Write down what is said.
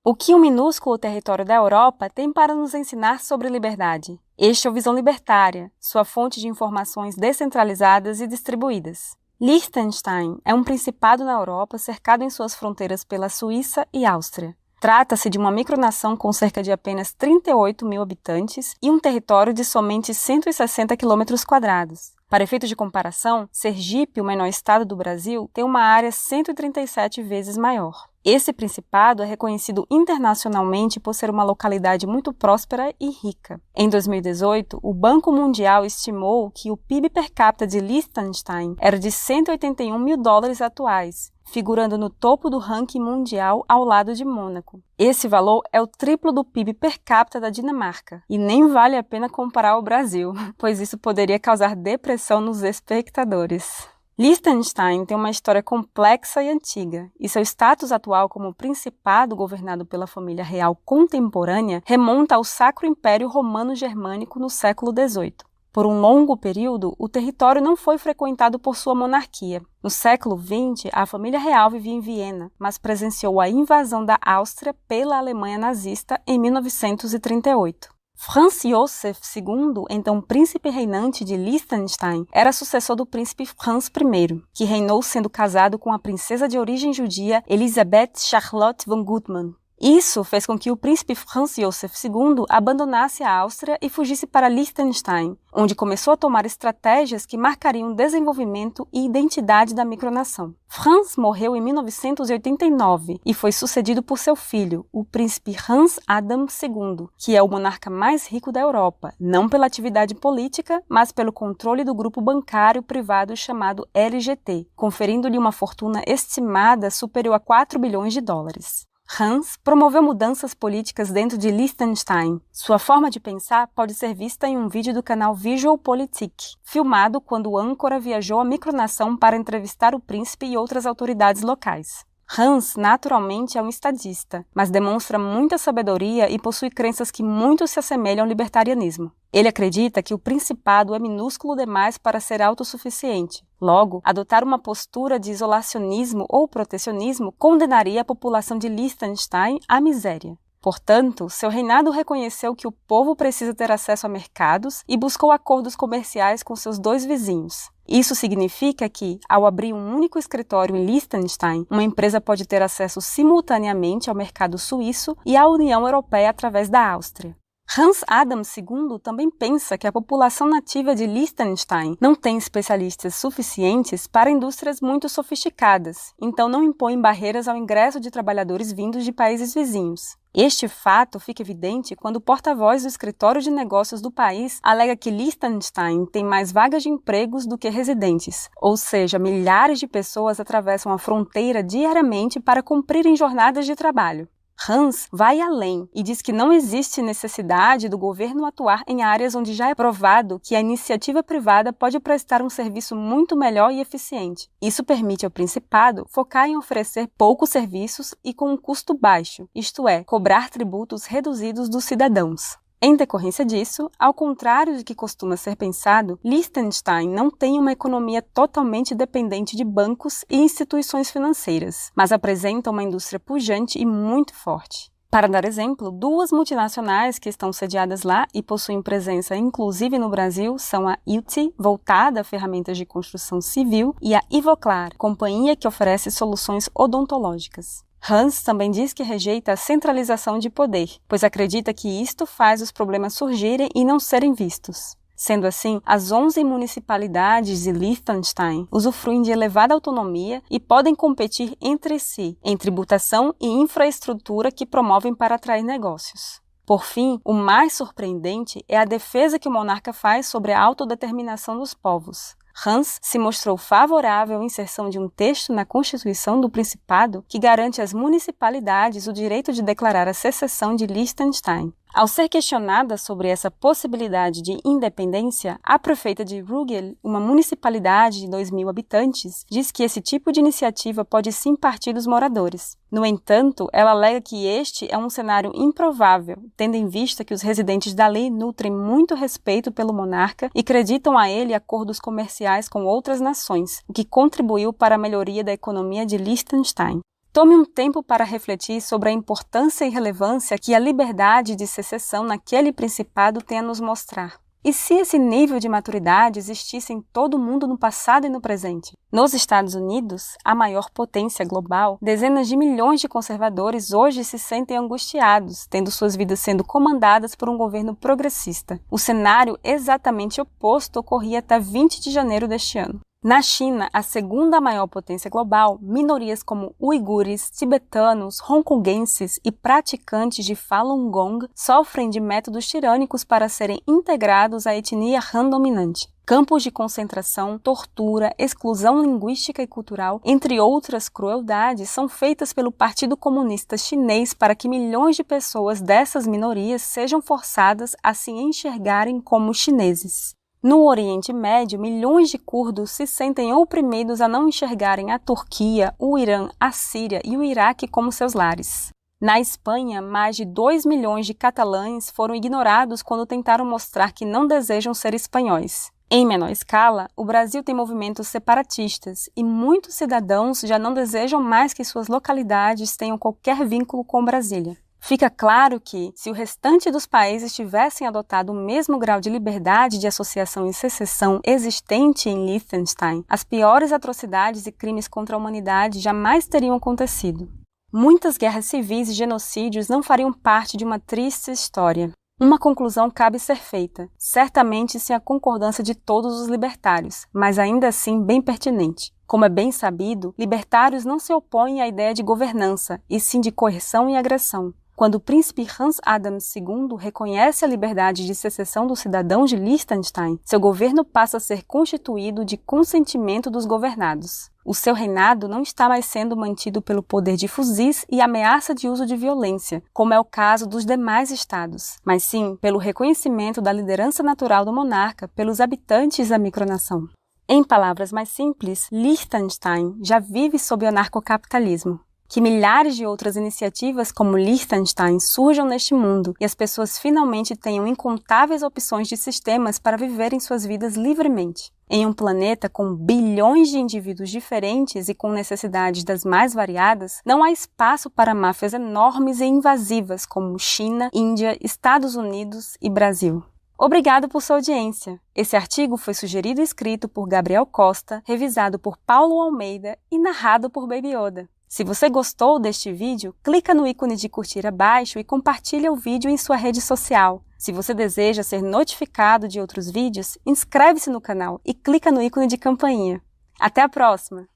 O que um minúsculo território da Europa tem para nos ensinar sobre liberdade? Este é o Visão Libertária, sua fonte de informações descentralizadas e distribuídas. Liechtenstein é um principado na Europa cercado em suas fronteiras pela Suíça e Áustria. Trata-se de uma micronação com cerca de apenas 38 mil habitantes e um território de somente 160 km². Para efeito de comparação, Sergipe, o menor estado do Brasil, tem uma área 137 vezes maior. Esse principado é reconhecido internacionalmente por ser uma localidade muito próspera e rica. Em 2018, o Banco Mundial estimou que o PIB per capita de Liechtenstein era de US$ 181 mil atuais, figurando no topo do ranking mundial ao lado de Mônaco. Esse valor é o triplo do PIB per capita da Dinamarca, e nem vale a pena comparar ao Brasil, pois isso poderia causar depressão nos espectadores. Liechtenstein tem uma história complexa e antiga, e seu status atual como principado governado pela família real contemporânea remonta ao Sacro Império Romano-Germânico no século XVIII. Por um longo período, o território não foi frequentado por sua monarquia. No século XX, a família real vivia em Viena, mas presenciou a invasão da Áustria pela Alemanha nazista em 1938. Franz Josef II, então príncipe reinante de Liechtenstein, era sucessor do príncipe Franz I, que reinou sendo casado com a princesa de origem judia Elisabeth Charlotte von Gutmann. Isso fez com que o príncipe Franz Josef II abandonasse a Áustria e fugisse para Liechtenstein, onde começou a tomar estratégias que marcariam o desenvolvimento e identidade da micronação. Franz morreu em 1989 e foi sucedido por seu filho, o príncipe Hans Adam II, que é o monarca mais rico da Europa, não pela atividade política, mas pelo controle do grupo bancário privado chamado LGT, conferindo-lhe uma fortuna estimada superior a US$ 4 bilhões. Hans promoveu mudanças políticas dentro de Liechtenstein. Sua forma de pensar pode ser vista em um vídeo do canal Visual Politik, filmado quando o âncora viajou à micronação para entrevistar o príncipe e outras autoridades locais. Hans, naturalmente, é um estadista, mas demonstra muita sabedoria e possui crenças que muito se assemelham ao libertarianismo. Ele acredita que o principado é minúsculo demais para ser autossuficiente. Logo, adotar uma postura de isolacionismo ou protecionismo condenaria a população de Liechtenstein à miséria. Portanto, seu reinado reconheceu que o povo precisa ter acesso a mercados e buscou acordos comerciais com seus dois vizinhos. Isso significa que, ao abrir um único escritório em Liechtenstein, uma empresa pode ter acesso simultaneamente ao mercado suíço e à União Europeia através da Áustria. Hans Adam II também pensa que a população nativa de Liechtenstein não tem especialistas suficientes para indústrias muito sofisticadas, então não impõe barreiras ao ingresso de trabalhadores vindos de países vizinhos. Este fato fica evidente quando o porta-voz do escritório de negócios do país alega que Liechtenstein tem mais vagas de empregos do que residentes, ou seja, milhares de pessoas atravessam a fronteira diariamente para cumprirem jornadas de trabalho. Hans vai além e diz que não existe necessidade do governo atuar em áreas onde já é provado que a iniciativa privada pode prestar um serviço muito melhor e eficiente. Isso permite ao Principado focar em oferecer poucos serviços e com um custo baixo, isto é, cobrar tributos reduzidos dos cidadãos. Em decorrência disso, ao contrário do que costuma ser pensado, Liechtenstein não tem uma economia totalmente dependente de bancos e instituições financeiras, mas apresenta uma indústria pujante e muito forte. Para dar exemplo, duas multinacionais que estão sediadas lá e possuem presença inclusive no Brasil são a IoT, voltada a ferramentas de construção civil, e a Ivoclar, companhia que oferece soluções odontológicas. Hans também diz que rejeita a centralização de poder, pois acredita que isto faz os problemas surgirem e não serem vistos. Sendo assim, as 11 municipalidades de Liechtenstein usufruem de elevada autonomia e podem competir entre si em tributação e infraestrutura que promovem para atrair negócios. Por fim, o mais surpreendente é a defesa que o monarca faz sobre a autodeterminação dos povos. Hans se mostrou favorável à inserção de um texto na Constituição do Principado que garante às municipalidades o direito de declarar a secessão de Liechtenstein. Ao ser questionada sobre essa possibilidade de independência, a prefeita de Rügen, uma municipalidade de 2.000 habitantes, diz que esse tipo de iniciativa pode sim partir dos moradores. No entanto, ela alega que este é um cenário improvável, tendo em vista que os residentes dali nutrem muito respeito pelo monarca e acreditam a ele acordos comerciais com outras nações, o que contribuiu para a melhoria da economia de Liechtenstein. Tome um tempo para refletir sobre a importância e relevância que a liberdade de secessão naquele principado tem a nos mostrar. E se esse nível de maturidade existisse em todo o mundo no passado e no presente? Nos Estados Unidos, a maior potência global, dezenas de milhões de conservadores hoje se sentem angustiados, tendo suas vidas sendo comandadas por um governo progressista. O cenário exatamente oposto ocorria até 20 de janeiro deste ano. Na China, a segunda maior potência global, minorias como uigures, tibetanos, hongkonguenses e praticantes de Falun Gong sofrem de métodos tirânicos para serem integrados à etnia Han dominante. Campos de concentração, tortura, exclusão linguística e cultural, entre outras crueldades, são feitas pelo Partido Comunista Chinês para que milhões de pessoas dessas minorias sejam forçadas a se enxergarem como chineses. No Oriente Médio, milhões de curdos se sentem oprimidos a não enxergarem a Turquia, o Irã, a Síria e o Iraque como seus lares. Na Espanha, mais de 2 milhões de catalães foram ignorados quando tentaram mostrar que não desejam ser espanhóis. Em menor escala, o Brasil tem movimentos separatistas e muitos cidadãos já não desejam mais que suas localidades tenham qualquer vínculo com Brasília. Fica claro que, se o restante dos países tivessem adotado o mesmo grau de liberdade de associação e secessão existente em Liechtenstein, as piores atrocidades e crimes contra a humanidade jamais teriam acontecido. Muitas guerras civis e genocídios não fariam parte de uma triste história. Uma conclusão cabe ser feita, certamente sem a concordância de todos os libertários, mas ainda assim bem pertinente. Como é bem sabido, libertários não se opõem à ideia de governança, e sim de coerção e agressão. Quando o príncipe Hans Adams II reconhece a liberdade de secessão dos cidadãos de Liechtenstein, seu governo passa a ser constituído de consentimento dos governados. O seu reinado não está mais sendo mantido pelo poder de fuzis e ameaça de uso de violência, como é o caso dos demais estados, mas sim pelo reconhecimento da liderança natural do monarca pelos habitantes da micronação. Em palavras mais simples, Liechtenstein já vive sob o anarcocapitalismo. Que milhares de outras iniciativas como Liechtenstein surjam neste mundo e as pessoas finalmente tenham incontáveis opções de sistemas para viverem suas vidas livremente. Em um planeta com bilhões de indivíduos diferentes e com necessidades das mais variadas, não há espaço para máfias enormes e invasivas como China, Índia, Estados Unidos e Brasil. Obrigado por sua audiência. Esse artigo foi sugerido e escrito por Gabriel Costa, revisado por Paulo Almeida e narrado por Baby Yoda. Se você gostou deste vídeo, clica no ícone de curtir abaixo e compartilha o vídeo em sua rede social. Se você deseja ser notificado de outros vídeos, inscreve-se no canal e clica no ícone de campainha. Até a próxima!